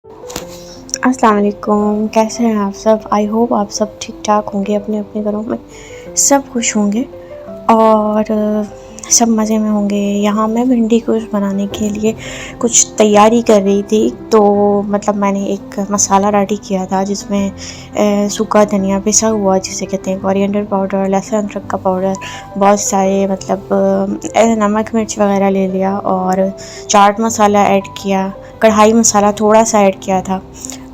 अस्सलाम वालेकुम, कैसे हैं आप सब। आई होप आप सब ठीक ठाक होंगे, अपने अपने घरों में सब खुश होंगे और सब मज़े में होंगे। यहाँ मैं भिंडी गोश्त बनाने के लिए कुछ तैयारी कर रही थी, तो मतलब मैंने एक मसाला रेडी किया था जिसमें सूखा धनिया पिसा हुआ जिसे कहते हैं, कोरिएंडर पाउडर, लहसुन अदरक का पाउडर, बहुत सारे मतलब नमक मिर्च वगैरह ले लिया और चाट मसाला ऐड किया, कढ़ाई मसाला थोड़ा सा ऐड किया था।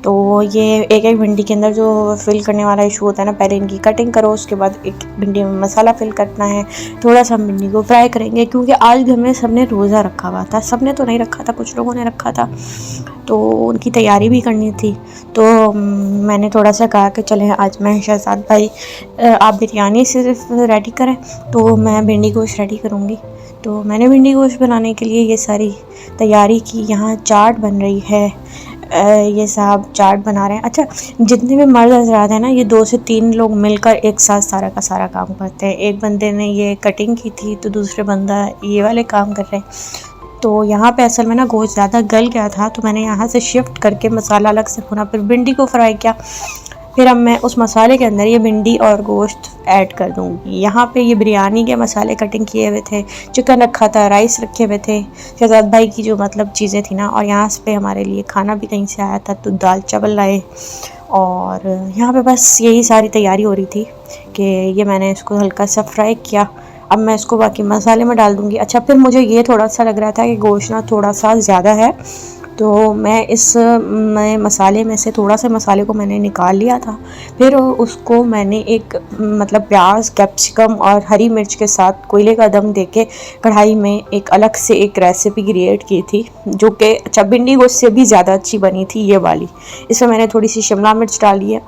तो ये एक एक भिंडी के अंदर जो फिल करने वाला इशू होता है ना, पहले इनकी कटिंग करो, उसके बाद एक भिंडी में मसाला फिल करना है। थोड़ा सा हम भिंडी को फ्राई करेंगे क्योंकि आज घर में सबने रोज़ा रखा हुआ था। सबने तो नहीं रखा था, कुछ लोगों ने रखा था, तो उनकी तैयारी भी करनी थी। तो मैंने थोड़ा सा कहा कि चलें आज मैं शहजाद भाई आप बिरयानी सिर्फ रेडी करें तो मैं भिंडी गोश्त रेडी करूँगी। तो मैंने भिंडी गोश्त बनाने के लिए ये सारी तैयारी की। यहाँ चाट बन रही है, ये साहब चाट बना रहे हैं। अच्छा, जितने भी मर्द हज़रात हैं ना, ये 2 से 3 लोग मिलकर एक साथ सारा का सारा काम करते हैं। एक बंदे ने ये कटिंग की थी तो दूसरे बंदा ये वाले काम कर रहे हैं। तो यहाँ पे असल में ना गोश्त ज़्यादा गल गया था, तो मैंने यहाँ से शिफ्ट करके मसाला अलग से भुना, फिर भिंडी को फ्राई किया। फिर अब मैं उस मसाले के अंदर ये भिंडी और गोश्त ऐड कर दूँगी। यहाँ पे ये बिरयानी के मसाले कटिंग किए हुए थे, चिकन रखा था, राइस रखे हुए थे, शहजाद भाई की जो मतलब चीज़ें थी ना, और यहाँ पे हमारे लिए खाना भी कहीं से आया था तो दाल चावल लाए। और यहाँ पे बस यही सारी तैयारी हो रही थी कि ये मैंने इसको हल्का सा फ्राई किया। अब मैं इसको बाकी मसाले में डाल दूँगी। अच्छा, फिर मुझे ये थोड़ा सा लग रहा था कि गोश्त ना थोड़ा सा ज़्यादा है, तो मैं मसाले में से थोड़ा सा मसाले को मैंने निकाल लिया था। फिर उसको मैंने एक मतलब प्याज, कैप्सिकम और हरी मिर्च के साथ कोयले का दम देके कढ़ाई में एक अलग से एक रेसिपी क्रिएट की थी, जो कि अच्छा भिंडी गोश्त से भी ज़्यादा अच्छी बनी थी ये वाली। इसमें मैंने थोड़ी सी शिमला मिर्च डाली है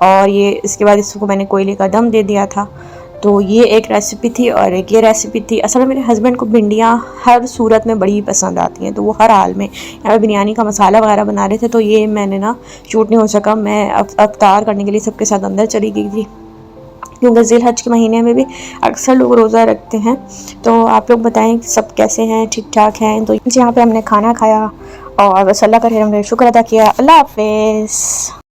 और ये इसके बाद इसको मैंने कोयले का दम दे दिया था। तो ये एक रेसिपी थी और एक ये रेसिपी थी। असल में मेरे हस्बैंड को भिंडियाँ हर सूरत में बड़ी पसंद आती हैं, तो वो हर हाल में यहाँ पे बिरयानी का मसाला वगैरह बना रहे थे, तो ये मैंने ना शूट नहीं हो सका। मैं अफ्तार करने के लिए सबके साथ अंदर चली गई थी क्योंकि ज़िलहज के महीने में भी अक्सर लोग रोज़ा रखते हैं। तो आप लोग बताएं सब कैसे हैं, ठीक ठाक हैं। तो यहाँ पर हमने खाना खाया और बस अल्लाह का शुक्र अदा किया। अल्लाह हाफिज़।